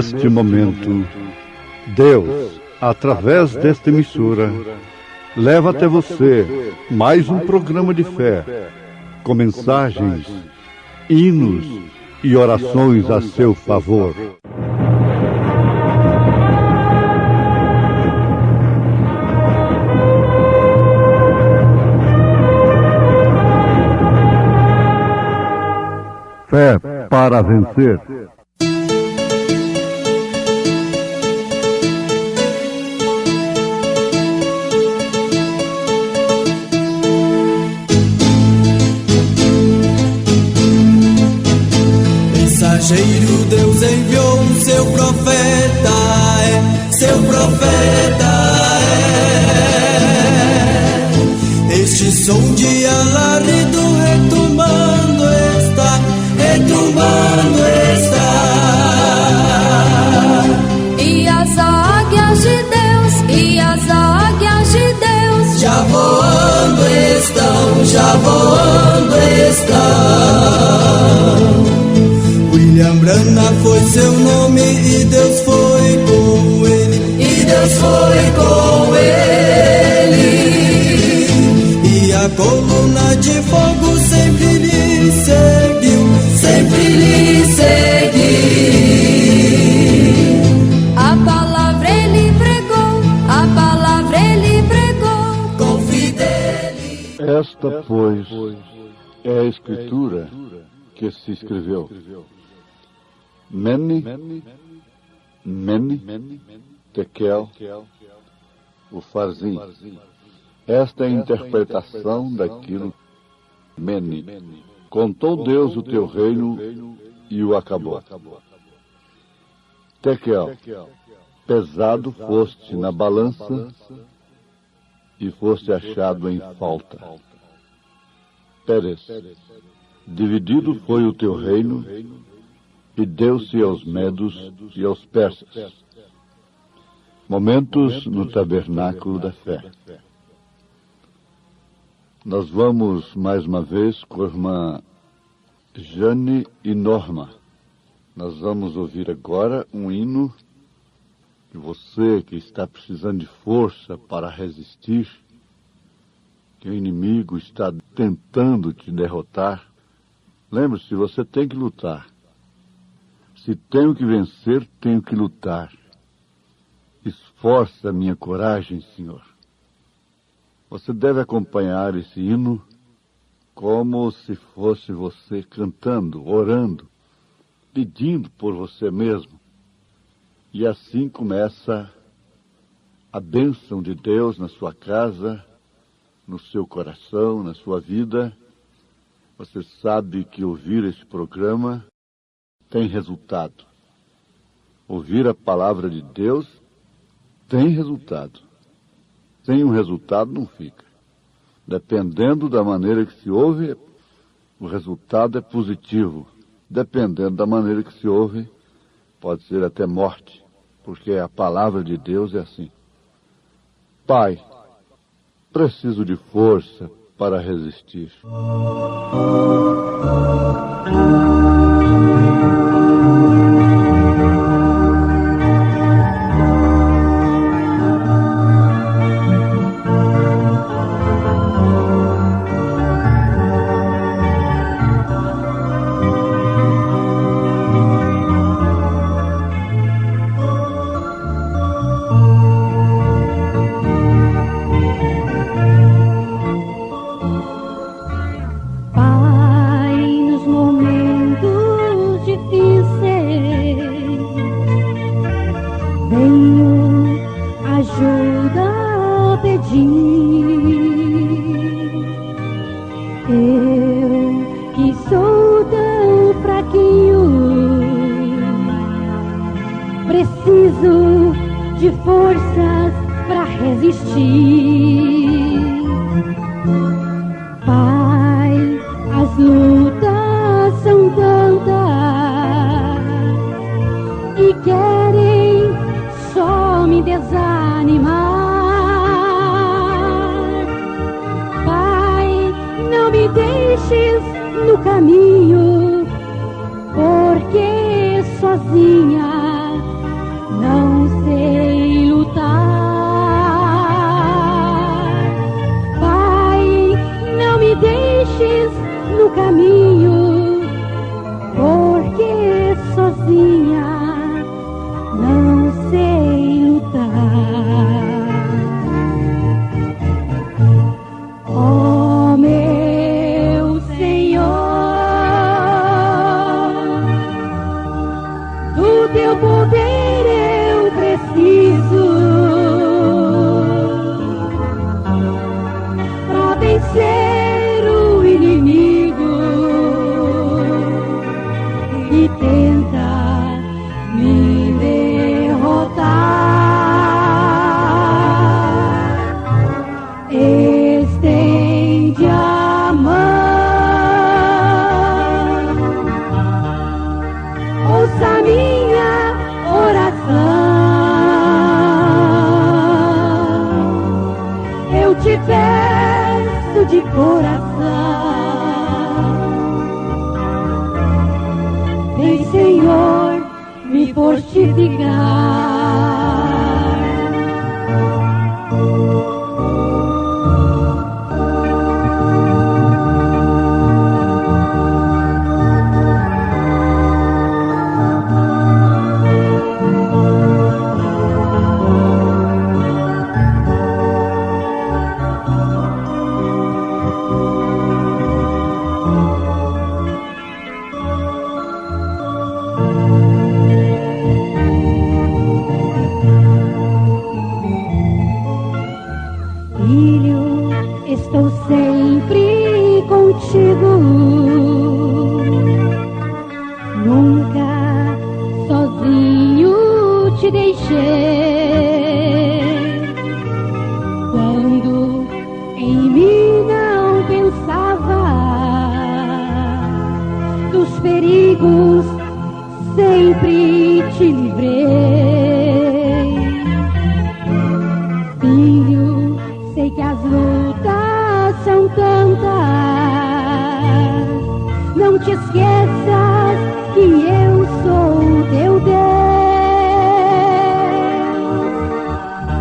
neste momento, Deus, através desta emissora, leva até você mais um programa de fé, com mensagens, hinos e orações a seu favor. Fé para vencer. Mensageiro, Deus enviou o seu profeta, seu profeta Este som de alarido retumbando está. E as águias de Deus, já voando estão. William Branham foi seu nome e Deus foi com ele. E a coluna de fogo sempre lhe seguiu. A palavra ele pregou, com fidelidade. Esta, pois, é a escritura que se escreveu. Mene, Tekel, Ufarsim. Esta é a interpretação daquilo. Mene. Contou Deus o teu reino e o acabou. Tekel. Pesado foste na balança e foste achado em falta. Pérez. Dividido foi o teu reino e deu-se aos medos e aos persas. Momentos no tabernáculo da fé. Nós vamos, mais uma vez, com a irmã Jane e Norma. Nós vamos ouvir agora um hino que você que está precisando de força para resistir, que o inimigo está tentando te derrotar. Lembre-se, você tem que lutar. Se tenho que vencer, tenho que lutar. Esforça a minha coragem, Senhor. Você deve acompanhar esse hino como se fosse você cantando, orando, pedindo por você mesmo. E assim começa a bênção de Deus na sua casa, no seu coração, na sua vida. Você sabe que ouvir esse programa tem resultado. Ouvir a palavra de Deus tem resultado. Sem um resultado não fica. Dependendo da maneira que se ouve, o resultado é positivo. Dependendo da maneira que se ouve, pode ser até morte, porque a palavra de Deus é assim. Pai, preciso de força para resistir. Sozinha te peço de coração, vem, Senhor, me fortificar. Estou sempre contigo, nunca sozinho te deixei. Quando em mim não pensava, dos perigos sempre te livrei. Filho, sei que as lutas são tantas, não te esqueças que eu sou teu Deus.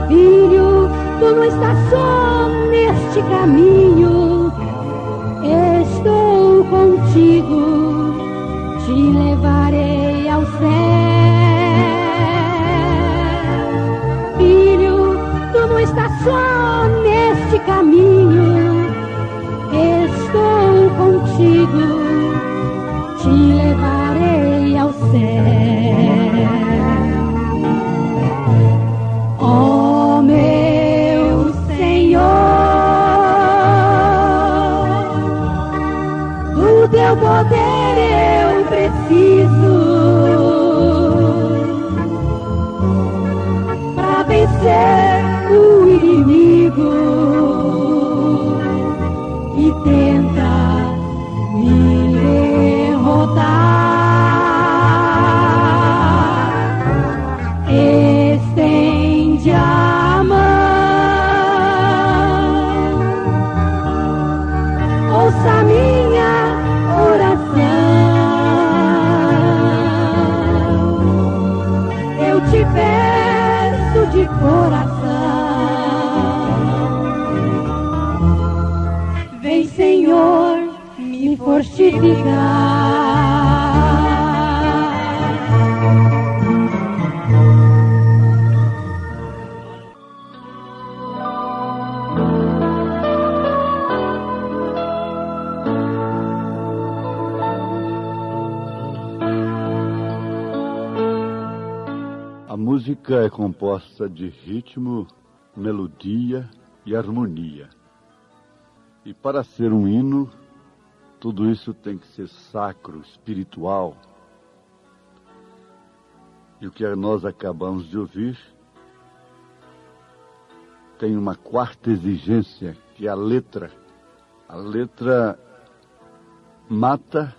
Filho, tu não estás só neste caminho, estou contigo, te levarei ao céu. Filho, tu não estás só neste caminho, estou contigo, te levarei ao céu. Ó meu Senhor, do teu poder eu preciso para vencer o inimigo que tenta me derrotar. Estende a mão, ouça minha oração. Eu te peço de coração, vem, Senhor, me fortificar. A música é composta de ritmo, melodia e harmonia. E para ser um hino, tudo isso tem que ser sacro, espiritual. E o que nós acabamos de ouvir tem uma quarta exigência, que é a letra. A letra mata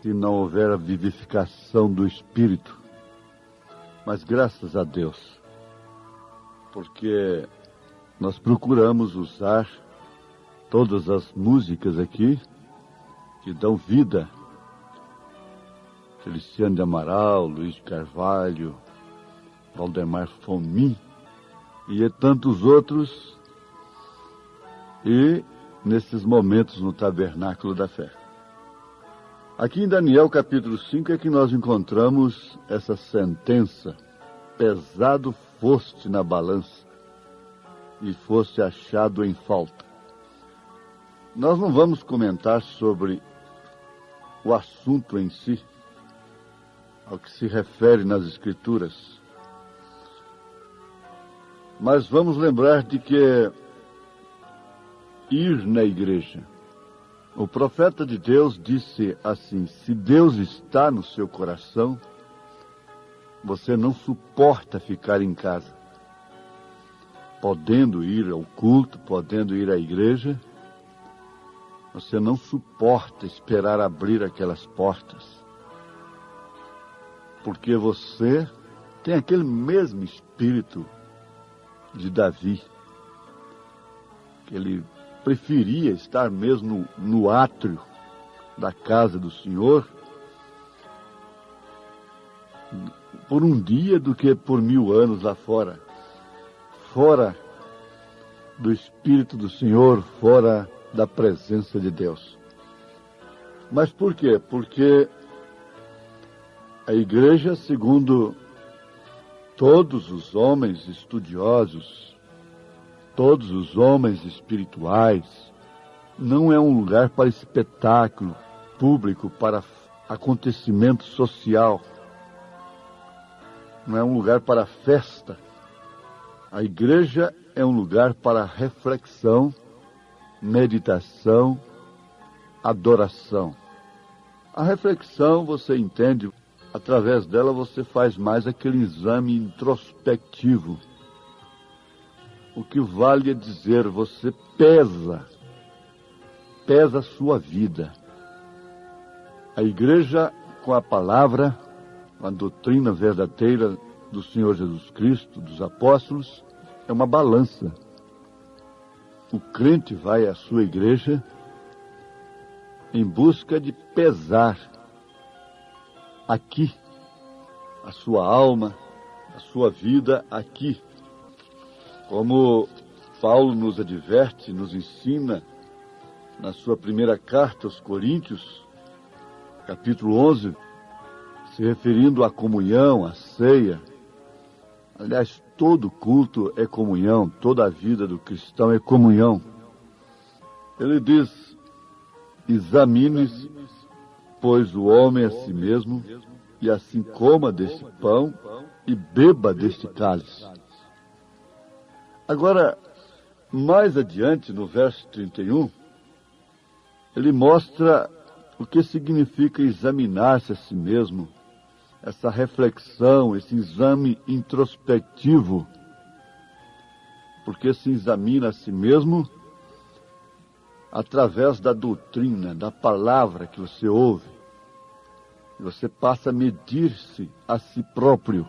se não houver a vivificação do espírito. Mas graças a Deus, porque nós procuramos usar todas as músicas aqui que dão vida. Feliciano de Amaral, Luiz de Carvalho, Valdemar Fomin e tantos outros. E nesses momentos no Tabernáculo da Fé. Aqui em Daniel capítulo 5 é que nós encontramos essa sentença: pesado foste na balança e foste achado em falta. Nós não vamos comentar sobre o assunto em si, ao que se refere nas Escrituras, mas vamos lembrar de que ir na igreja, o profeta de Deus disse assim: se Deus está no seu coração, você não suporta ficar em casa. Podendo ir ao culto, podendo ir à igreja, você não suporta esperar abrir aquelas portas. Porque você tem aquele mesmo espírito de Davi. Ele preferia estar mesmo no átrio da casa do Senhor por um dia do que por 1000 anos lá fora. Fora do Espírito do Senhor, fora da presença de Deus. Mas por quê? Porque a igreja, segundo todos os homens estudiosos, todos os homens espirituais, não é um lugar para espetáculo público, para acontecimento social. Não é um lugar para festa. A igreja é um lugar para reflexão, meditação, adoração. A reflexão, você entende, através dela você faz mais aquele exame introspectivo. O que vale é dizer, você pesa a sua vida. A igreja, com a palavra, a doutrina verdadeira do Senhor Jesus Cristo, dos apóstolos, é uma balança. O crente vai à sua igreja em busca de pesar aqui a sua alma, a sua vida aqui. Como Paulo nos adverte, nos ensina na sua primeira carta aos Coríntios, capítulo 11, se referindo à comunhão, à ceia. Aliás, todo culto é comunhão, toda a vida do cristão é comunhão. Ele diz, examine-se, pois o homem a si mesmo, e assim coma deste pão e beba deste cálice. Agora, mais adiante, no verso 31, ele mostra o que significa examinar-se a si mesmo, essa reflexão, esse exame introspectivo, porque se examina a si mesmo através da doutrina, da palavra que você ouve. Você passa a medir-se a si próprio,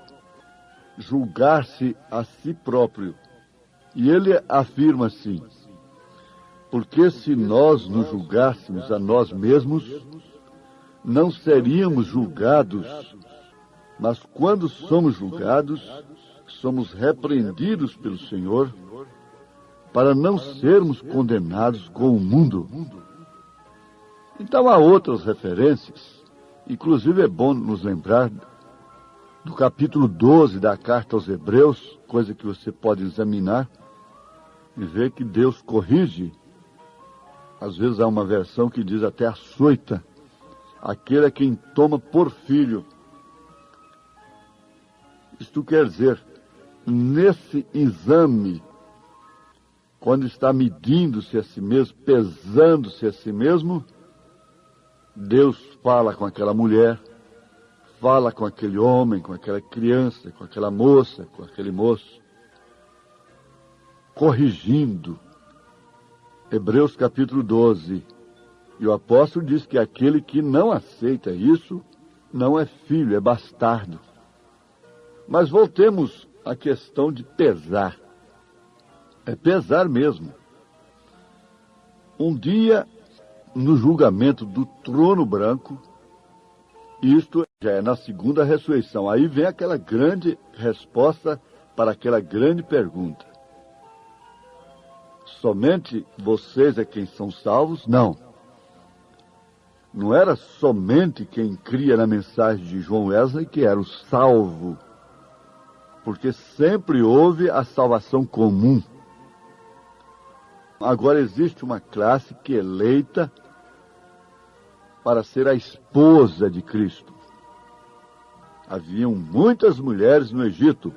julgar-se a si próprio. E ele afirma assim, porque se nós nos julgássemos a nós mesmos, não seríamos julgados, mas quando somos julgados, somos repreendidos pelo Senhor, para não sermos condenados com o mundo. Então há outras referências, inclusive é bom nos lembrar do capítulo 12 da carta aos Hebreus, coisa que você pode examinar e ver que Deus corrige. Às vezes há uma versão que diz até açoita aquele a quem toma por filho. Isto quer dizer, nesse exame, quando está medindo-se a si mesmo, pesando-se a si mesmo, Deus fala com aquela mulher, fala com aquele homem, com aquela criança, com aquela moça, com aquele moço, corrigindo. Hebreus capítulo 12. E o apóstolo diz que aquele que não aceita isso, não é filho, é bastardo. Mas voltemos à questão de pesar. É pesar mesmo. Um dia, no julgamento do trono branco, isto já é na segunda ressurreição. Aí vem aquela grande resposta para aquela grande pergunta. Somente vocês é quem são salvos? Não. Não era somente quem cria na mensagem de João Wesley que era o salvo. Porque sempre houve a salvação comum. Agora existe uma classe que é eleita para ser a esposa de Cristo. Haviam muitas mulheres no Egito,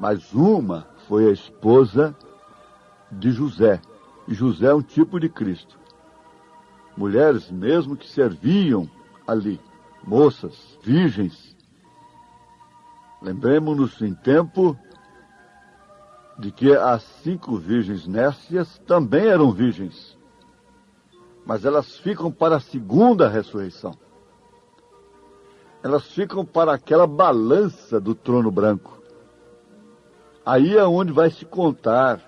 mas uma foi a esposa de José. E José é um tipo de Cristo. Mulheres mesmo que serviam ali, moças, virgens. Lembremos-nos em tempo de que as 5 virgens nécias também eram virgens. Mas elas ficam para a segunda ressurreição. Elas ficam para aquela balança do trono branco. Aí é onde vai se contar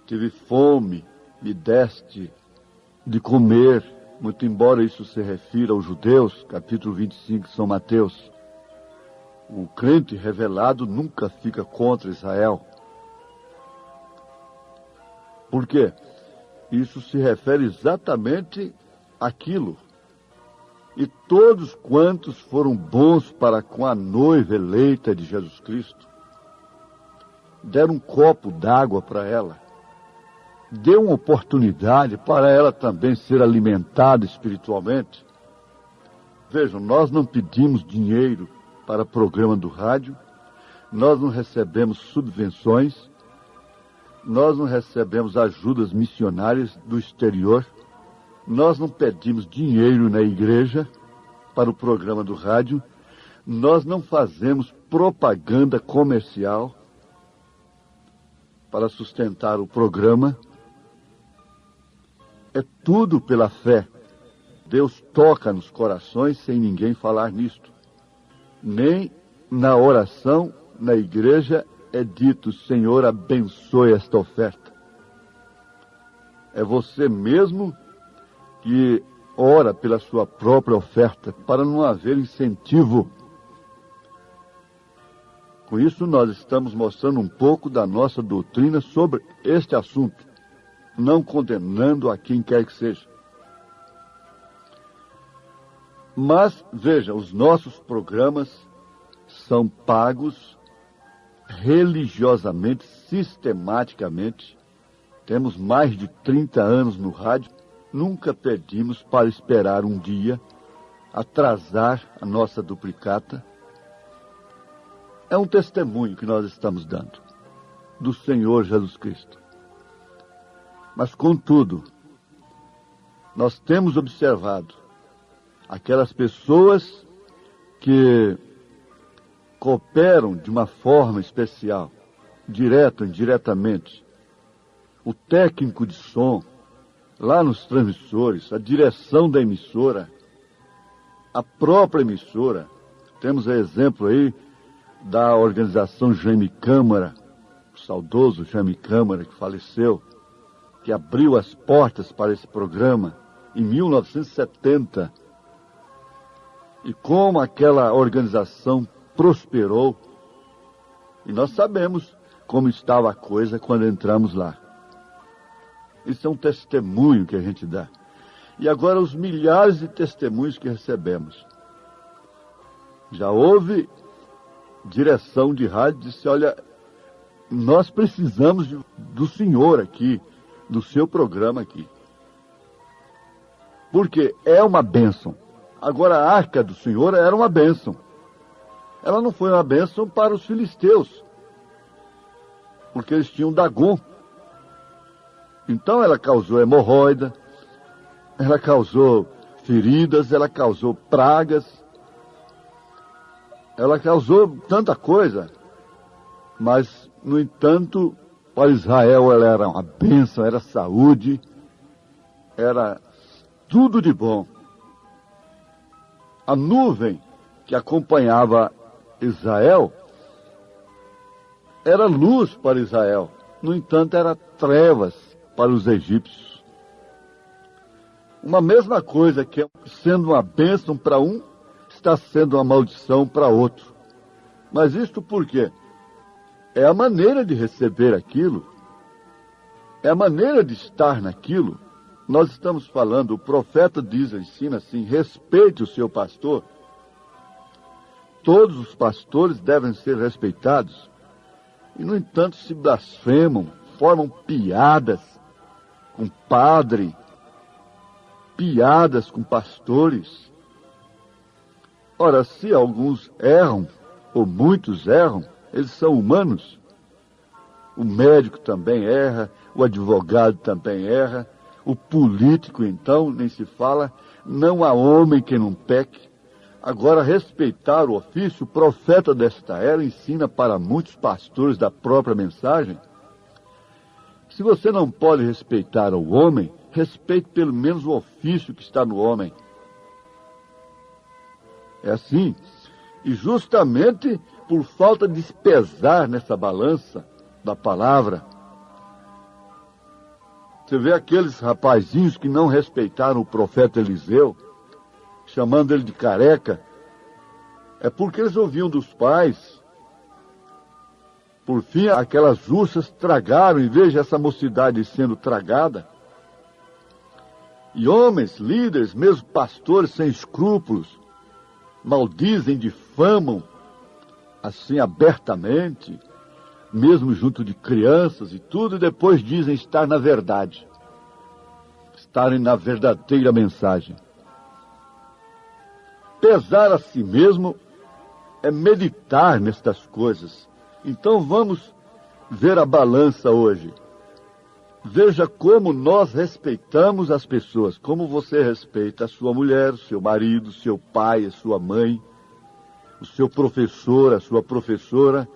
tive fome, me deste de comer, muito embora isso se refira aos judeus, capítulo 25 de São Mateus. O crente revelado nunca fica contra Israel. Por quê? Isso se refere exatamente àquilo. E todos quantos foram bons para com a noiva eleita de Jesus Cristo, deram um copo d'água para ela, deu uma oportunidade para ela também ser alimentada espiritualmente. Vejam, nós não pedimos dinheiro para programa do rádio, nós não recebemos subvenções, nós não recebemos ajudas missionárias do exterior, nós não pedimos dinheiro na igreja para o programa do rádio, nós não fazemos propaganda comercial para sustentar o programa. É tudo pela fé. Deus toca nos corações sem ninguém falar nisto. Nem na oração, na igreja, é dito: Senhor, abençoe esta oferta. É você mesmo que ora pela sua própria oferta, para não haver incentivo. Com isso, nós estamos mostrando um pouco da nossa doutrina sobre este assunto, não condenando a quem quer que seja. Mas, veja, os nossos programas são pagos religiosamente, sistematicamente. Temos mais de 30 anos no rádio, nunca pedimos para esperar um dia, atrasar a nossa duplicata. É um testemunho que nós estamos dando do Senhor Jesus Cristo. Mas, contudo, nós temos observado aquelas pessoas que cooperam de uma forma especial, direta ou indiretamente. O técnico de som, lá nos transmissores, a direção da emissora, a própria emissora. Temos o exemplo aí da organização Jaime Câmara, o saudoso Jaime Câmara, que faleceu, que abriu as portas para esse programa em 1970. E como aquela organização prosperou, e nós sabemos como estava a coisa quando entramos lá. Isso é um testemunho que a gente dá. E agora os milhares de testemunhos que recebemos. Já houve direção de rádio que disse: olha, nós precisamos do senhor aqui, do seu programa aqui. Porque é uma bênção. Agora a arca do Senhor era uma bênção. Ela não foi uma bênção para os filisteus, porque eles tinham Dagon. Então ela causou hemorroida, ela causou feridas, ela causou pragas, ela causou tanta coisa. Mas, no entanto, para Israel ela era uma bênção, era saúde, era tudo de bom. A nuvem que acompanhava Israel era luz para Israel. No entanto, era trevas para os egípcios. Uma mesma coisa que, sendo uma bênção para um, está sendo uma maldição para outro. Mas isto por quê? É a maneira de receber aquilo, é a maneira de estar naquilo. Nós estamos falando, o profeta ensina assim: respeite o seu pastor. Todos os pastores devem ser respeitados. E, no entanto, se blasfemam, formam piadas com padre, piadas com pastores. Ora, se alguns erram, ou muitos erram, eles são humanos. O médico também erra, o advogado também erra, o político, então, nem se fala. Não há homem que não peque. Agora, respeitar o ofício, o profeta desta era ensina para muitos pastores da própria mensagem. Se você não pode respeitar o homem, respeite pelo menos o ofício que está no homem. É assim. E justamente por falta de pesar nessa balança da palavra, Você vê aqueles rapazinhos que não respeitaram o profeta Eliseu, chamando ele de careca, é porque eles ouviam dos pais. Por fim, aquelas ursas tragaram, e veja essa mocidade sendo tragada. E homens, líderes, mesmo pastores sem escrúpulos, maldizem, difamam, assim abertamente, mesmo junto de crianças e tudo, e depois dizem estar na verdade, estarem na verdadeira mensagem. Pesar a si mesmo é meditar nestas coisas. Então vamos ver a balança hoje. Veja como nós respeitamos as pessoas, como você respeita a sua mulher, o seu marido, o seu pai, a sua mãe, o seu professor, a sua professora,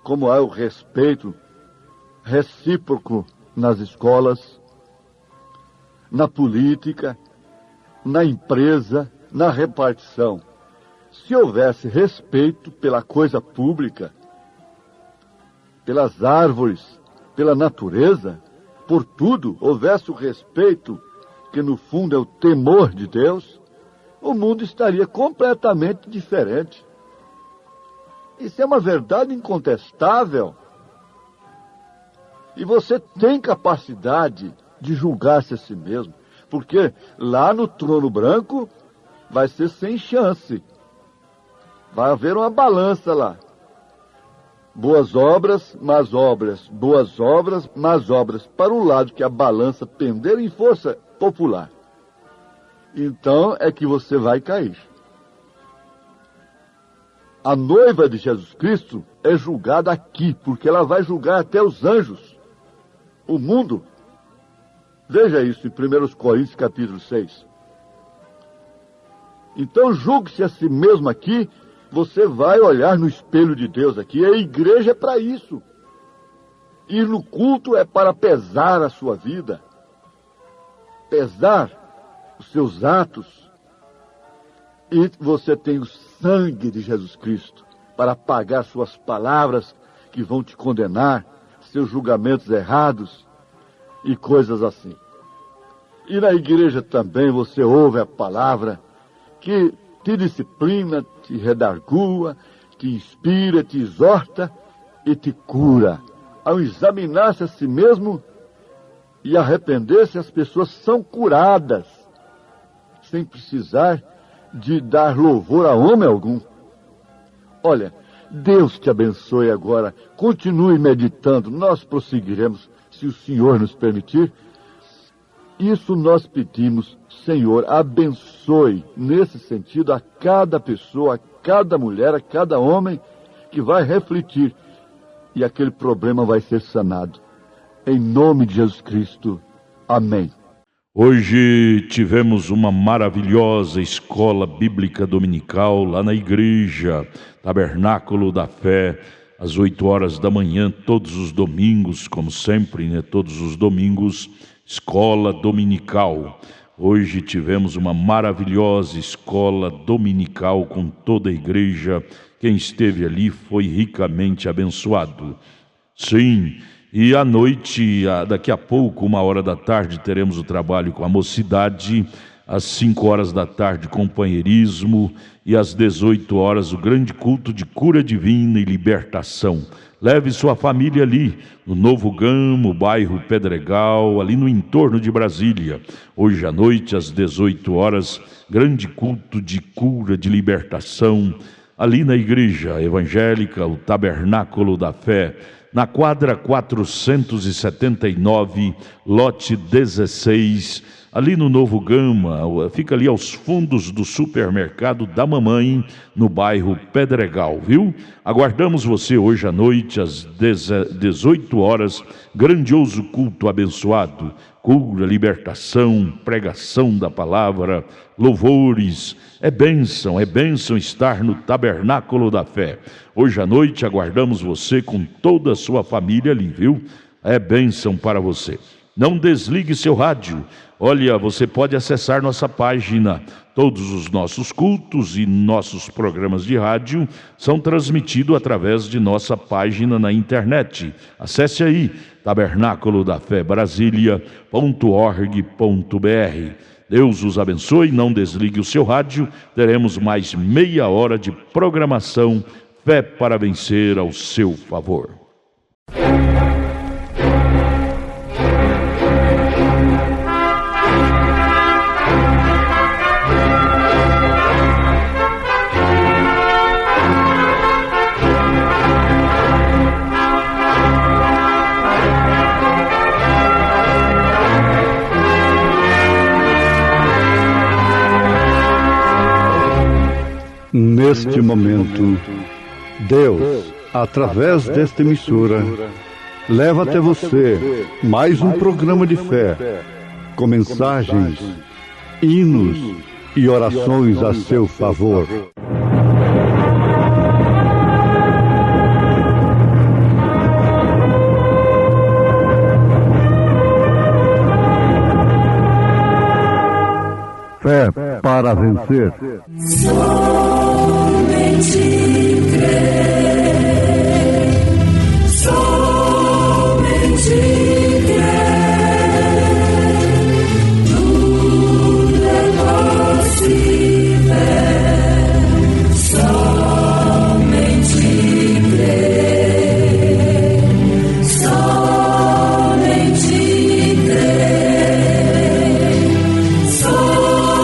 como há o respeito recíproco nas escolas, na política, na empresa, na repartição. Se houvesse respeito pela coisa pública, pelas árvores, pela natureza, por tudo, houvesse o respeito, que no fundo é o temor de Deus, o mundo estaria completamente diferente. Isso é uma verdade incontestável. E você tem capacidade de julgar-se a si mesmo, porque lá no trono branco vai ser sem chance. Vai haver uma balança lá. Boas obras, más obras. Boas obras, más obras. Para o lado que a balança pender em força popular. Então é que você vai cair. A noiva de Jesus Cristo é julgada aqui, porque ela vai julgar até os anjos, o mundo. Veja isso em 1 Coríntios capítulo 6. Então julgue-se a si mesmo aqui, você vai olhar no espelho de Deus aqui. A igreja é para isso. Ir no culto é para pesar a sua vida, pesar os seus atos. E você tem o sangue de Jesus Cristo para pagar suas palavras que vão te condenar, seus julgamentos errados e coisas assim. E na igreja também você ouve a palavra que te disciplina, te redargua, te inspira, te exorta e te cura. Ao examinar-se a si mesmo e arrepender-se, as pessoas são curadas, sem precisar de dar louvor a homem algum. Olha, Deus te abençoe agora. Continue meditando. Nós prosseguiremos, se o Senhor nos permitir. Isso nós pedimos, Senhor, abençoe nesse sentido a cada pessoa, a cada mulher, a cada homem que vai refletir. E aquele problema vai ser sanado. Em nome de Jesus Cristo. Amém. Hoje tivemos uma maravilhosa escola bíblica dominical lá na igreja, Tabernáculo da Fé, às 8 horas da manhã, todos os domingos, como sempre, né? Todos os domingos, escola dominical. Hoje tivemos uma maravilhosa escola dominical com toda a igreja. Quem esteve ali foi ricamente abençoado. Sim. E à noite, daqui a pouco, 1h da tarde, teremos o trabalho com a mocidade. Às 5 horas da tarde, companheirismo. E às 18 horas, o grande culto de cura divina e libertação. Leve sua família ali, no Novo Gamo, bairro Pedregal, ali no entorno de Brasília. Hoje à noite, às 18 horas, grande culto de cura, de libertação, ali na igreja evangélica, o Tabernáculo da Fé, na quadra 479, lote 16, ali no Novo Gama, fica ali aos fundos do supermercado da mamãe, no bairro Pedregal, viu? Aguardamos você hoje à noite, às 18 horas, grandioso culto abençoado, cura, libertação, pregação da palavra, louvores. É bênção estar no Tabernáculo da Fé. Hoje à noite aguardamos você com toda a sua família ali, viu? É bênção para você. Não desligue seu rádio. Olha, você pode acessar nossa página. Todos os nossos cultos e nossos programas de rádio são transmitidos através de nossa página na internet. Acesse aí, tabernacolodaFéBrasilia.org.br. Deus os abençoe, não desligue o seu rádio. Teremos mais meia hora de programação. Fé para vencer ao seu favor. Neste momento, Deus, através desta emissora, leva até você mais um programa de fé, com mensagens, hinos e orações a seu favor. Fé para vencer. Somente crer, somente crer, tudo é possível, somente crer, somente crer, somente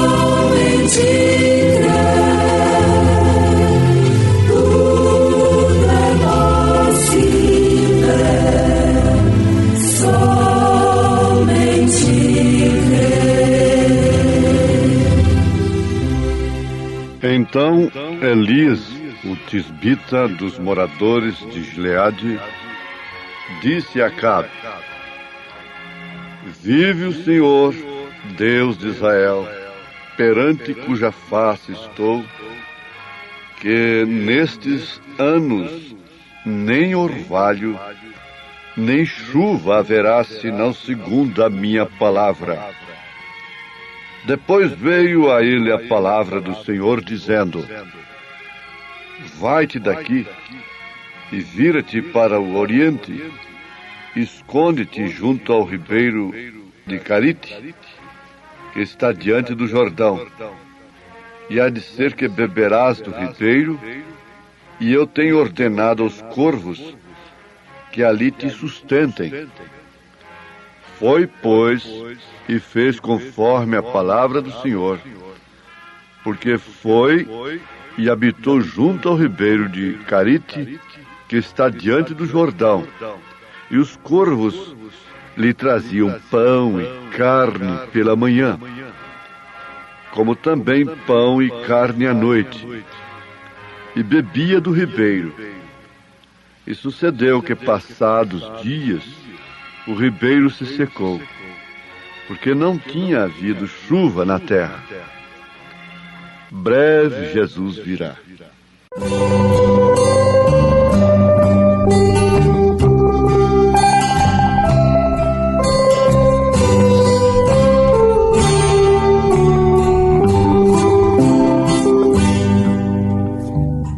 Então Elias, o tisbita dos moradores de Gileade, disse a Acabe: Vive o Senhor, Deus de Israel, perante cuja face estou, que nestes anos nem orvalho, nem chuva haverá, senão segundo a minha palavra. Depois veio a ele a palavra do Senhor, dizendo: Vai-te daqui e vira-te para o oriente, esconde-te junto ao ribeiro de Carite, que está diante do Jordão. E há de ser que beberás do ribeiro, e eu tenho ordenado aos corvos que ali te sustentem. Foi, pois, e fez conforme a palavra do Senhor, porque foi e habitou junto ao ribeiro de Carite, que está diante do Jordão, e os corvos lhe traziam pão e carne pela manhã, como também pão e carne à noite, e bebia do ribeiro. E sucedeu que, passados dias, o ribeiro se secou, porque não tinha havido chuva na terra. Breve Jesus virá.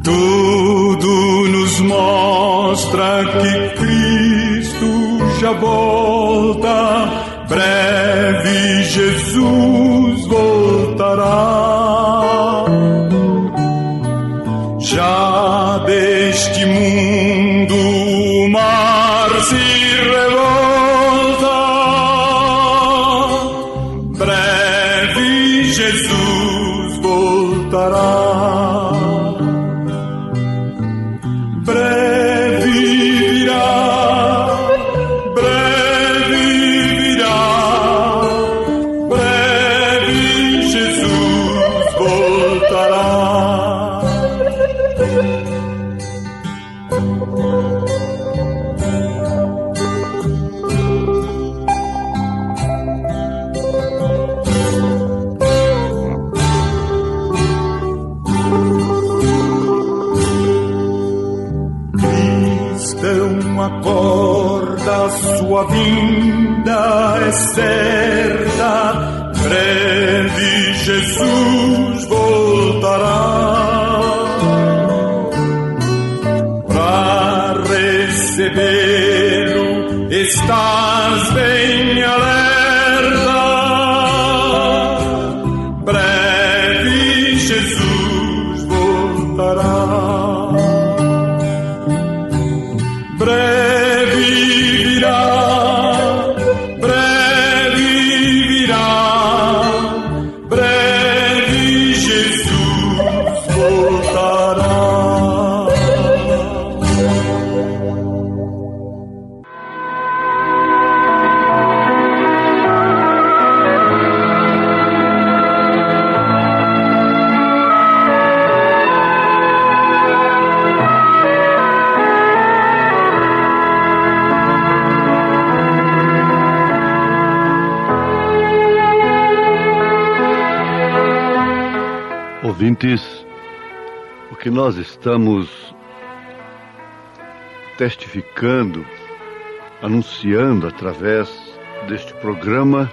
Tudo nos mostra que Cristo já volta. Breve Jesus voltará. Já deste mundo o mar se revolta. Breve Jesus voltará. ainda é certa, breve Jesus voltará para recebê-lo. Estás bem alerta, breve Jesus voltará. Ouvintes, o que nós estamos testificando, anunciando através deste programa,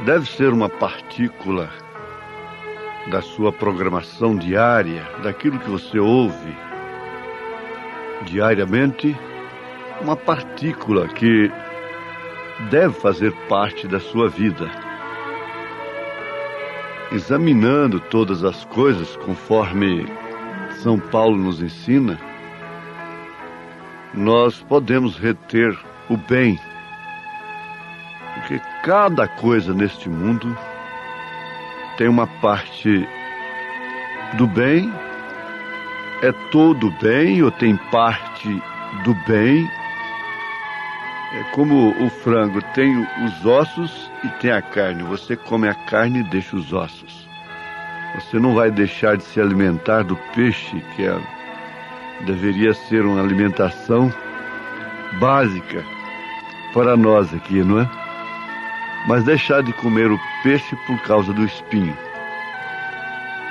deve ser uma partícula da sua programação diária, daquilo que você ouve diariamente, uma partícula que deve fazer parte da sua vida. Examinando todas as coisas, conforme São Paulo nos ensina, nós podemos reter o bem, porque cada coisa neste mundo tem uma parte do bem, é todo bem ou tem parte do bem. É como o frango tem os ossos e tem a carne. Você come a carne e deixa os ossos. Você não vai deixar de se alimentar do peixe, que deveria ser uma alimentação básica para nós aqui, não é? Mas deixar de comer o peixe por causa do espinho.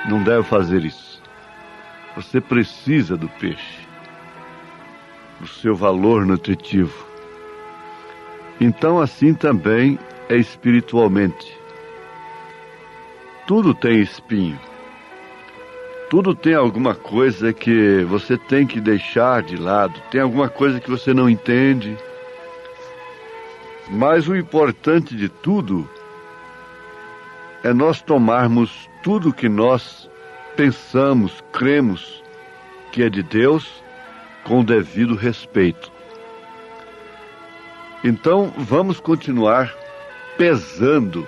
Não deve fazer isso. Você precisa do peixe, do seu valor nutritivo. Então assim também é espiritualmente. Tudo tem espinho. Tudo tem alguma coisa que você tem que deixar de lado. Tem alguma coisa que você não entende. Mas o importante de tudo é nós tomarmos tudo que nós pensamos, cremos que é de Deus, com o devido respeito. Então, vamos continuar pesando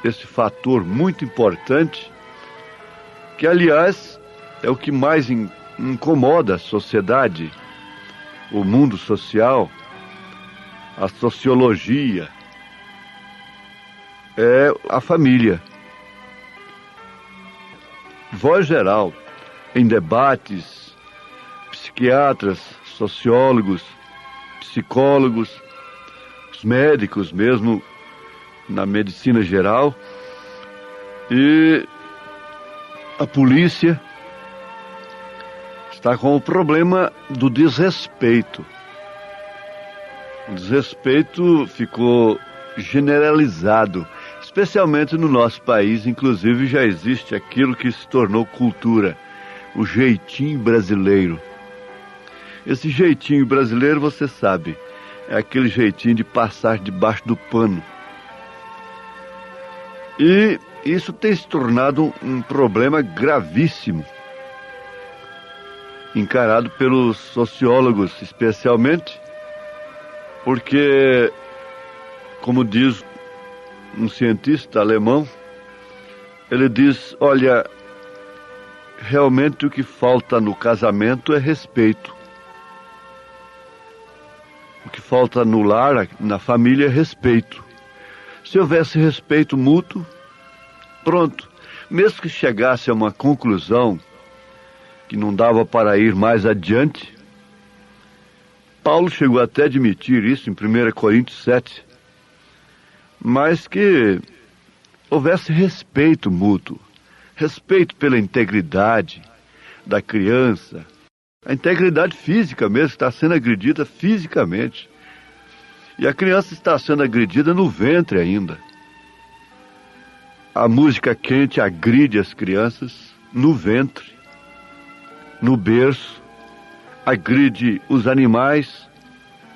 esse fator muito importante, que, aliás, é o que mais incomoda a sociedade, o mundo social, a sociologia, é a família. Voz geral, em debates, psiquiatras, sociólogos, psicólogos, médicos mesmo, na medicina geral, e a polícia está com o problema do desrespeito. O desrespeito ficou generalizado, especialmente no nosso país. Inclusive já existe aquilo que se tornou cultura, o jeitinho brasileiro. Esse jeitinho brasileiro, você sabe, é aquele jeitinho de passar debaixo do pano. E isso tem se tornado um problema gravíssimo, encarado pelos sociólogos especialmente, porque, como diz um cientista alemão, ele diz, olha, realmente o que falta no casamento é respeito. O que falta no lar, na família, é respeito. Se houvesse respeito mútuo, pronto. Mesmo que chegasse a uma conclusão que não dava para ir mais adiante, Paulo chegou até a admitir isso em 1 Coríntios 7, mas que houvesse respeito mútuo, respeito pela integridade da criança, a integridade física mesmo, está sendo agredida fisicamente. E a criança está sendo agredida no ventre ainda. A música quente agride as crianças no ventre, no berço, agride os animais,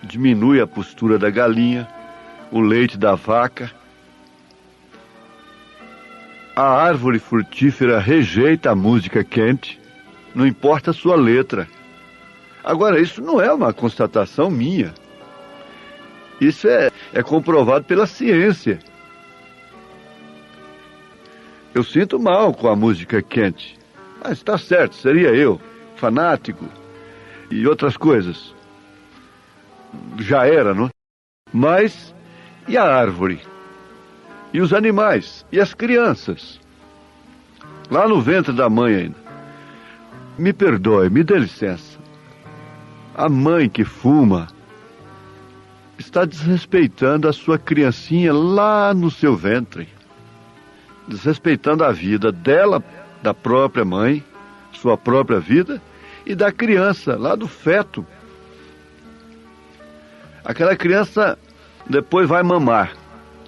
diminui a postura da galinha, o leite da vaca. A árvore frutífera rejeita a música quente, não importa a sua letra. Agora, isso não é uma constatação minha. Isso é comprovado pela ciência. Eu sinto mal com a música quente. Mas está certo, seria eu, fanático e outras coisas. Já era, não? Mas, e a árvore? E os animais? E as crianças? Lá no ventre da mãe ainda. Me perdoe, me dê licença. A mãe que fuma está desrespeitando a sua criancinha lá no seu ventre. Desrespeitando a vida dela, da própria mãe, sua própria vida, e da criança, lá do feto. Aquela criança depois vai mamar.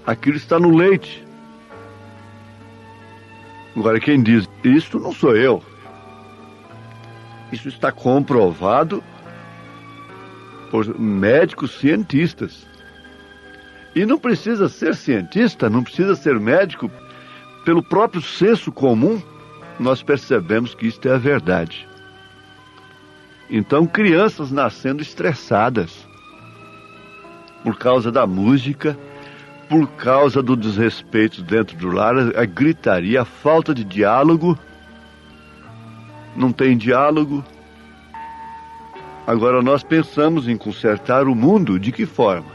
Aquilo está no leite. Agora, quem diz isso não sou eu. Isso está comprovado por médicos cientistas. E não precisa ser cientista, não precisa ser médico. Pelo próprio senso comum, nós percebemos que isto é a verdade. Então, crianças nascendo estressadas por causa da música, por causa do desrespeito dentro do lar, a gritaria, a falta de diálogo. Não tem diálogo. Agora nós pensamos em consertar o mundo de que forma?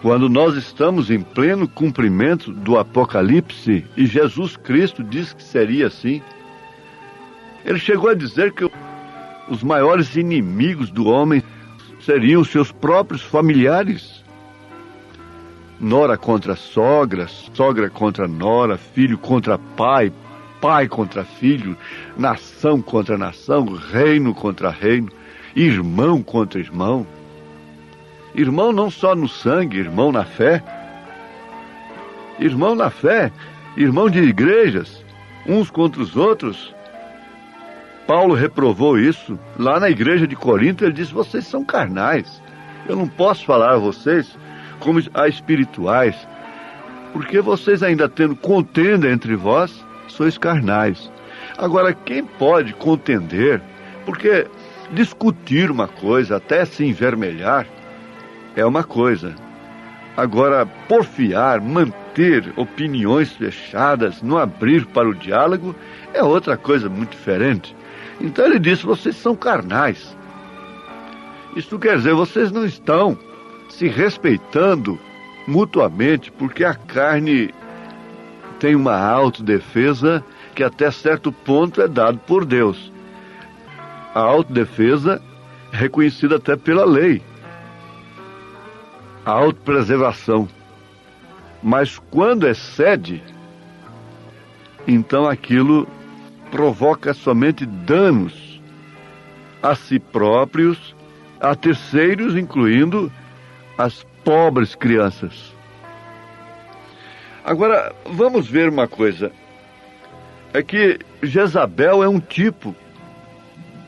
Quando nós estamos em pleno cumprimento do Apocalipse e Jesus Cristo diz que seria assim. Ele chegou a dizer que os maiores inimigos do homem seriam os seus próprios familiares. Nora contra sogra, sogra contra nora, filho contra pai, pai contra filho, nação contra nação, reino contra reino, irmão contra irmão. Irmão não só no sangue, irmão na fé. Irmão na fé, irmão de igrejas, uns contra os outros. Paulo reprovou isso. Lá na igreja de Corinto ele disse, vocês são carnais. Eu não posso falar a vocês como a espirituais, porque vocês ainda tendo contenda entre vós, sois carnais. Agora, quem pode contender, porque discutir uma coisa, até se envermelhar, é uma coisa. Agora, porfiar, manter opiniões fechadas, não abrir para o diálogo, é outra coisa muito diferente. Então ele disse, vocês são carnais. Isso quer dizer, vocês não estão se respeitando mutuamente, porque a carne tem uma autodefesa que até certo ponto é dado por Deus. A autodefesa é reconhecida até pela lei. A autopreservação. Mas quando excede, então aquilo provoca somente danos a si próprios, a terceiros, incluindo as pobres crianças. Agora, vamos ver uma coisa. É que Jezabel é um tipo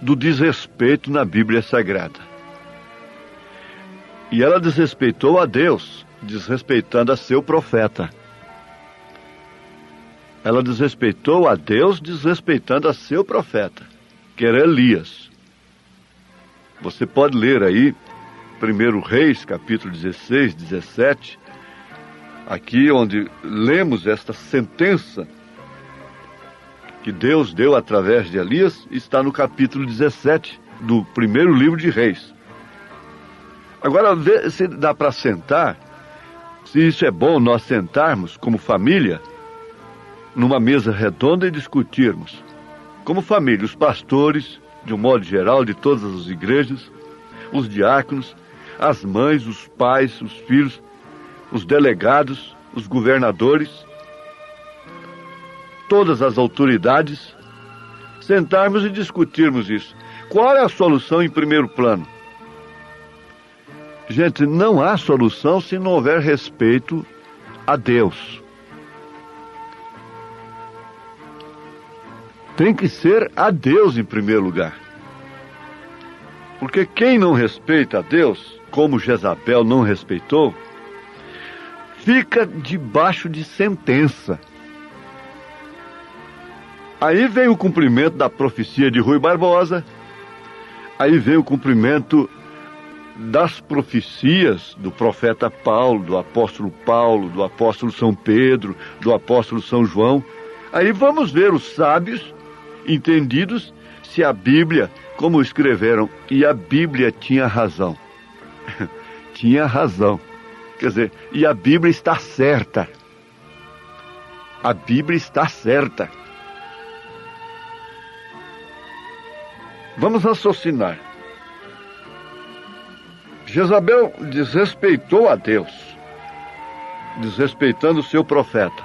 do desrespeito na Bíblia Sagrada. E ela desrespeitou a Deus, desrespeitando a seu profeta. Ela desrespeitou a Deus, desrespeitando a seu profeta, que era Elias. Você pode ler aí, 1 Reis, capítulo 16, 17, aqui onde lemos esta sentença que Deus deu através de Elias, está no capítulo 17 do primeiro livro de Reis. Agora, vê se dá para sentar, se isso é bom nós sentarmos como família, numa mesa redonda e discutirmos. Como família, os pastores, de um modo geral, de todas as igrejas, os diáconos, as mães, os pais, os filhos, os delegados, os governadores, todas as autoridades, sentarmos e discutirmos isso. Qual é a solução em primeiro plano? Gente, não há solução se não houver respeito a Deus. Tem que ser a Deus em primeiro lugar. Porque quem não respeita a Deus, como Jezabel não respeitou, fica debaixo de sentença. Aí vem o cumprimento da profecia de Rui Barbosa, aí vem o cumprimento das profecias do profeta Paulo, do apóstolo São Pedro, do apóstolo São João. Aí vamos ver os sábios entendidos se a Bíblia, como escreveram, e a Bíblia tinha razão. Tinha razão. Quer dizer, e a Bíblia está certa. A Bíblia está certa. Vamos raciocinar. Jezabel desrespeitou a Deus, desrespeitando o seu profeta,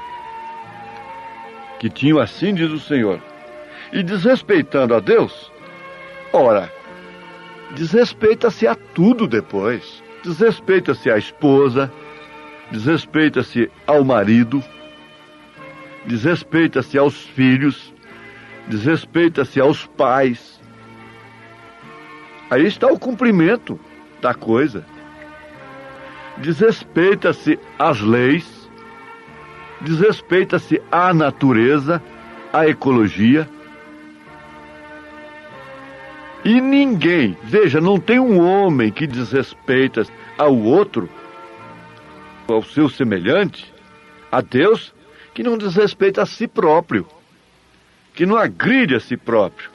que tinha assim diz o Senhor. E desrespeitando a Deus, ora, desrespeita-se a tudo depois. Desrespeita-se à esposa, desrespeita-se ao marido, desrespeita-se aos filhos, desrespeita-se aos pais. Aí está o cumprimento da coisa. Desrespeita-se às leis, desrespeita-se à natureza, à ecologia. E ninguém, veja, não tem um homem que desrespeita ao outro, ao seu semelhante, a Deus, que não desrespeita a si próprio, que não agride a si próprio.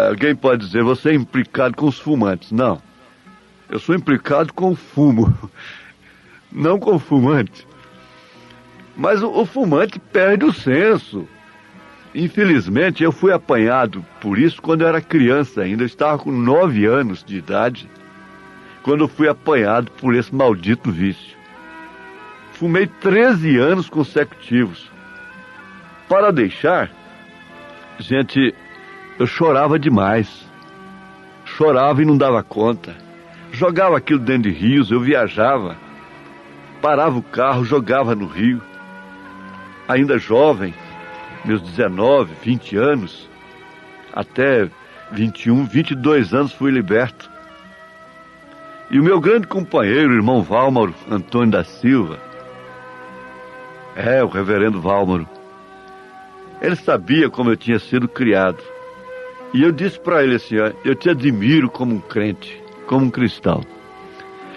Alguém pode dizer, você é implicado com os fumantes. Não, eu sou implicado com o fumo, não com o fumante. Mas o fumante perde o senso. Infelizmente, eu fui apanhado por isso quando eu era criança ainda. Eu estava com 9 anos de idade, quando eu fui apanhado por esse maldito vício. Fumei 13 anos consecutivos. Para deixar, gente, eu chorava demais. Chorava e não dava conta. Jogava aquilo dentro de rios, eu viajava. Parava o carro, jogava no rio. Ainda jovem, meus 19, 20 anos, até 21, 22 anos fui liberto. E o meu grande companheiro, o irmão Válmaro Antônio da Silva, o reverendo Válmaro, ele sabia como eu tinha sido criado. E eu disse para ele assim, eu te admiro como um crente, como um cristão.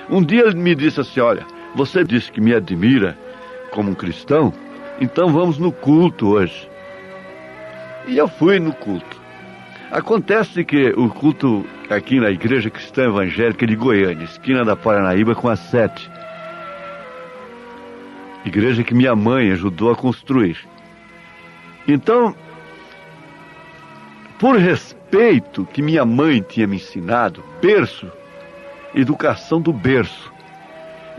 Um dia ele me disse assim, olha, você disse que me admira como um cristão, então vamos no culto hoje. E eu fui no culto. Acontece que o culto aqui na Igreja Cristã Evangélica de Goiânia, esquina da Paranaíba com a 7. Igreja que minha mãe ajudou a construir. Então, por respeito que minha mãe tinha me ensinado, berço, educação do berço,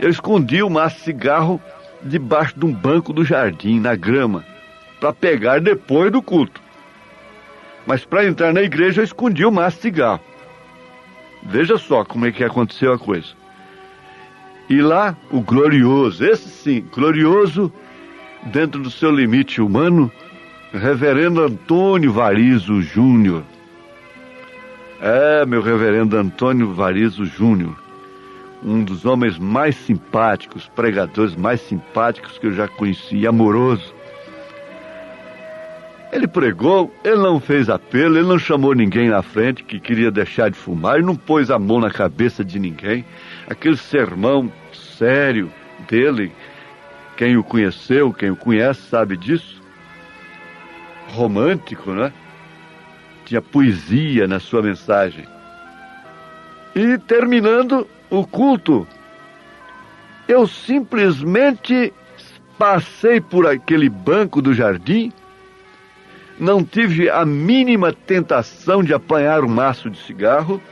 eu escondi o maço de cigarro debaixo de um banco do jardim, na grama, para pegar depois do culto. Mas para entrar na igreja eu escondi o maço de cigarro. Veja só como é que aconteceu a coisa. E lá o glorioso, esse sim, glorioso, dentro do seu limite humano, reverendo Antônio Varizo Júnior. Meu reverendo Antônio Varizo Júnior, um dos homens mais simpáticos, pregadores mais simpáticos que eu já conheci, amoroso. Ele pregou, ele não fez apelo, ele não chamou ninguém na frente que queria deixar de fumar, ele não pôs a mão na cabeça de ninguém. Aquele sermão sério dele, quem o conheceu, quem o conhece sabe disso. Romântico, né? Tinha poesia na sua mensagem. E terminando o culto, eu simplesmente passei por aquele banco do jardim, não tive a mínima tentação de apanhar um maço de cigarro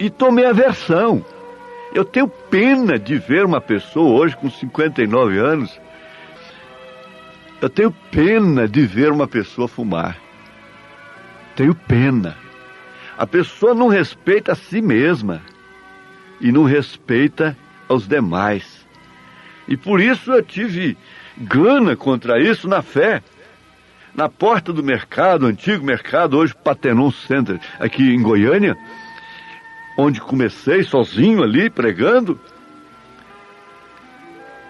e tomei aversão. Eu tenho pena de ver uma pessoa hoje com 59 anos, eu tenho pena de ver uma pessoa fumar. Tenho pena. A pessoa não respeita a si mesma e não respeita aos demais. E por isso eu tive gana contra isso na fé. Na porta do mercado, antigo mercado, hoje Patenon Center, aqui em Goiânia, onde comecei sozinho ali pregando.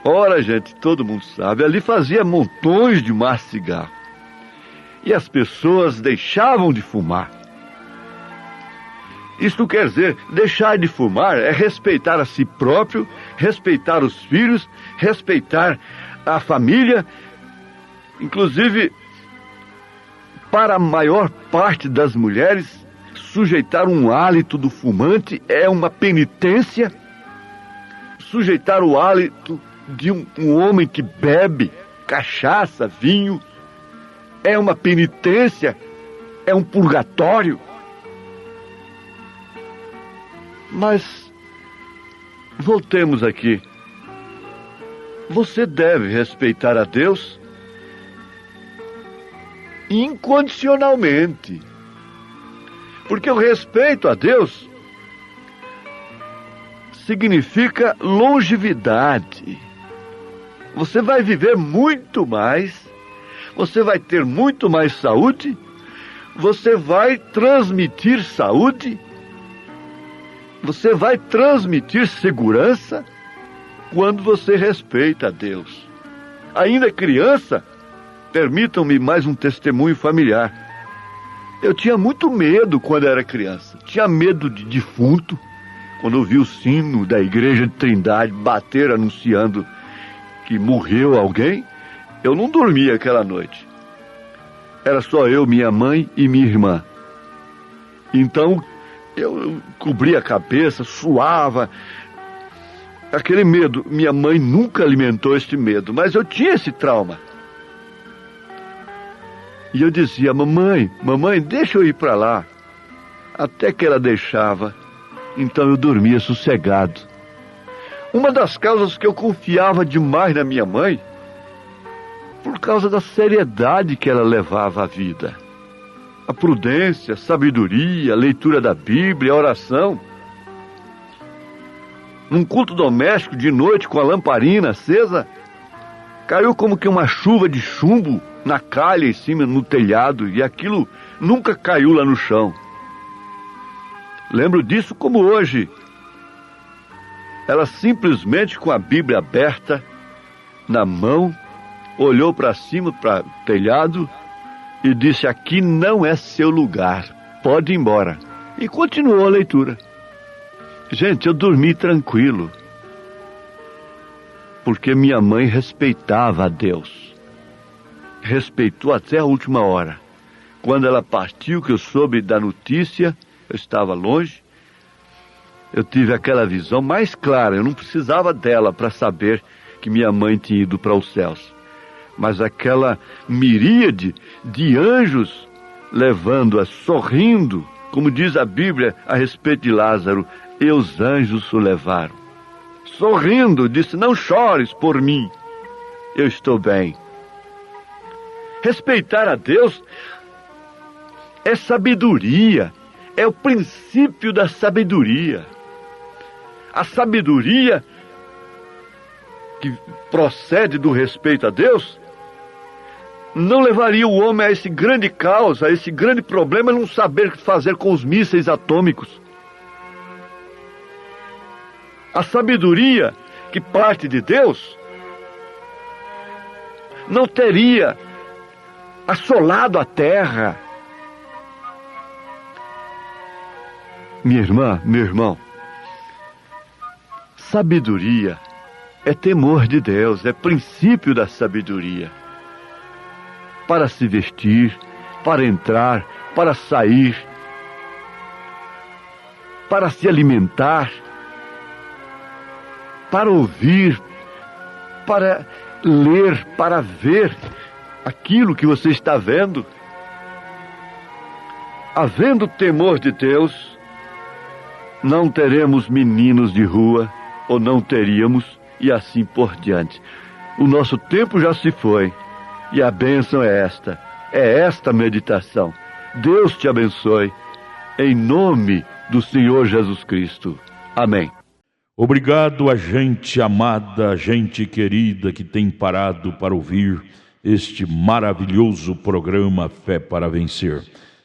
Ora, gente, todo mundo sabe, ali fazia montões de maço de cigarro. E as pessoas deixavam de fumar. Isto quer dizer, deixar de fumar é respeitar a si próprio, respeitar os filhos, respeitar a família. Inclusive, para a maior parte das mulheres, sujeitar um hálito do fumante é uma penitência. Sujeitar o hálito de um homem que bebe cachaça, vinho, é uma penitência, é um purgatório. Mas, voltemos aqui. Você deve respeitar a Deus incondicionalmente. Porque o respeito a Deus significa longevidade. Você vai viver muito mais, você vai ter muito mais saúde, você vai transmitir saúde, você vai transmitir segurança quando você respeita a Deus. Ainda criança, permitam-me mais um testemunho familiar. Eu tinha muito medo quando era criança. Tinha medo de defunto. Quando eu vi o sino da igreja de Trindade bater anunciando que morreu alguém, eu não dormia aquela noite. Era só eu, minha mãe e minha irmã. Então, eu cobria a cabeça, suava. Aquele medo, minha mãe nunca alimentou esse medo, mas eu tinha esse trauma. E eu dizia, mamãe, deixa eu ir para lá. Até que ela deixava, então eu dormia sossegado. Uma das causas que eu confiava demais na minha mãe, por causa da seriedade que ela levava à vida. A prudência, a sabedoria, a leitura da Bíblia, a oração. Num culto doméstico, de noite, com a lamparina acesa, caiu como que uma chuva de chumbo na calha em cima, no telhado, e aquilo nunca caiu lá no chão. Lembro disso como hoje. Ela simplesmente, com a Bíblia aberta na mão, olhou para cima, para o telhado, e disse, aqui não é seu lugar, pode ir embora. E continuou a leitura. Gente, eu dormi tranquilo, porque minha mãe respeitava a Deus. Respeitou até a última hora. Quando ela partiu, que eu soube da notícia, eu estava longe, eu tive aquela visão mais clara. Eu não precisava dela para saber que minha mãe tinha ido para os céus. Mas aquela miríade de anjos levando-a, sorrindo, como diz a Bíblia a respeito de Lázaro, e os anjos o levaram. Sorrindo, disse, não chores por mim, eu estou bem. Respeitar a Deus é sabedoria, é o princípio da sabedoria. A sabedoria que procede do respeito a Deus não levaria o homem a esse grande caos, a esse grande problema, não saber o que fazer com os mísseis atômicos. A sabedoria que parte de Deus não teria assolado a terra. Minha irmã, meu irmão, sabedoria é temor de Deus, é princípio da sabedoria. Para se vestir, para entrar, para sair, para se alimentar, para ouvir, para ler, para ver aquilo que você está vendo. Havendo temor de Deus, não teremos meninos de rua, ou não teríamos, e assim por diante. O nosso tempo já se foi, e a bênção é esta meditação. Deus te abençoe, em nome do Senhor Jesus Cristo. Amém. Obrigado a gente amada, gente querida que tem parado para ouvir este maravilhoso programa Fé para Vencer.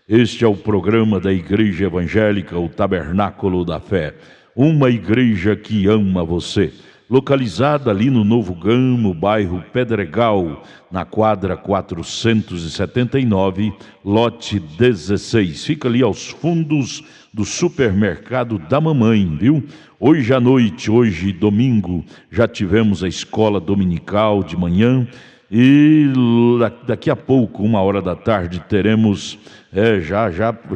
Este é o programa da Igreja Evangélica, o Tabernáculo da Fé, uma igreja que ama você, localizada ali no Novo Gamo, bairro Pedregal, na quadra 479, lote 16. Fica ali aos fundos do supermercado da mamãe, viu? Hoje à noite, hoje domingo, já tivemos a escola dominical de manhã e daqui a pouco, 1h da tarde, teremos,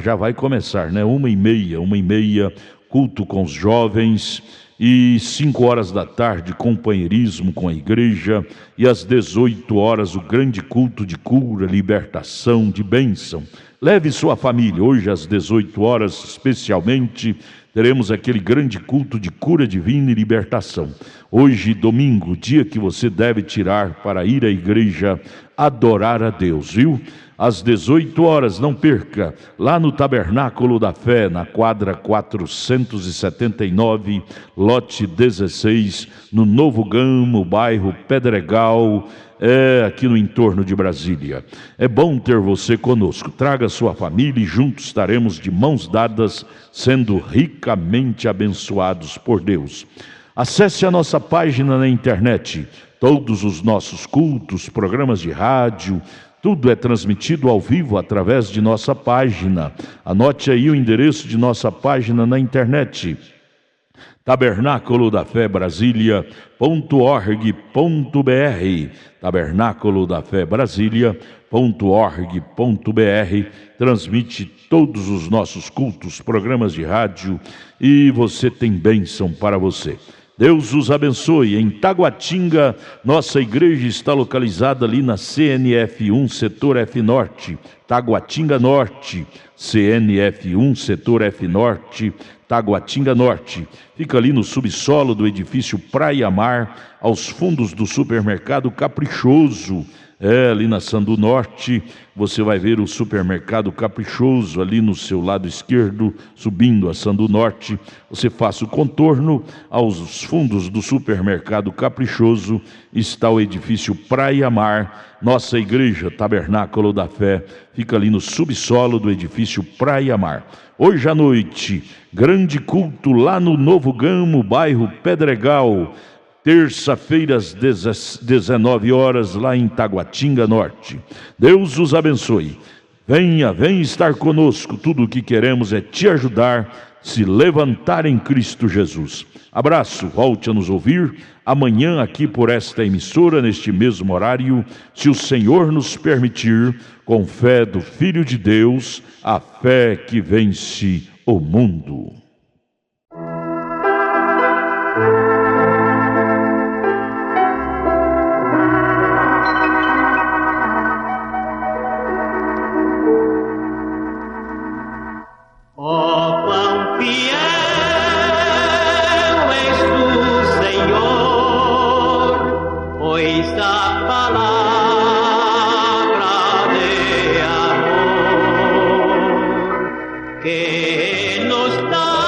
já vai começar, né? 1h30, culto com os jovens, e 5h da tarde, companheirismo com a igreja, e às 18h, o grande culto de cura, libertação, de bênção. Leve sua família. Hoje às 18h, especialmente, teremos aquele grande culto de cura divina e libertação. Hoje, domingo, dia que você deve tirar para ir à igreja adorar a Deus, viu? Às 18h, não perca, lá no Tabernáculo da Fé, na quadra 479, lote 16, no Novo Gamo, bairro Pedregal, aqui no entorno de Brasília. É bom ter você conosco. Traga sua família e juntos estaremos de mãos dadas, sendo ricamente abençoados por Deus. Acesse a nossa página na internet. Todos os nossos cultos, programas de rádio, tudo é transmitido ao vivo através de nossa página. Anote aí o endereço de nossa página na internet: Tabernáculo da Fé Brasília.org.br. Tabernáculo da Fé Brasília.org.br. Transmite todos os nossos cultos, programas de rádio, e você tem bênção para você. Deus os abençoe. Em Taguatinga, nossa igreja está localizada ali na CNF1, setor F Norte, Taguatinga Norte, CNF1, setor F Norte, Taguatinga Norte. Fica ali no subsolo do edifício Praia Mar, aos fundos do supermercado Caprichoso. Ali na Sandu Norte, você vai ver o supermercado Caprichoso ali no seu lado esquerdo, subindo a Sandu Norte. Você faça o contorno, aos fundos do supermercado Caprichoso está o edifício Praia Mar. Nossa igreja Tabernáculo da Fé fica ali no subsolo do edifício Praia Mar. Hoje à noite, grande culto lá no Novo Gamo, bairro Pedregal. Terça-feira às 19h, lá em Taguatinga Norte. Deus os abençoe. Venha estar conosco. Tudo o que queremos é te ajudar, se levantar em Cristo Jesus. Abraço, volte a nos ouvir amanhã aqui por esta emissora, neste mesmo horário, se o Senhor nos permitir, com fé do Filho de Deus, a fé que vence o mundo. Que nos da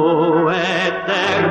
O eterno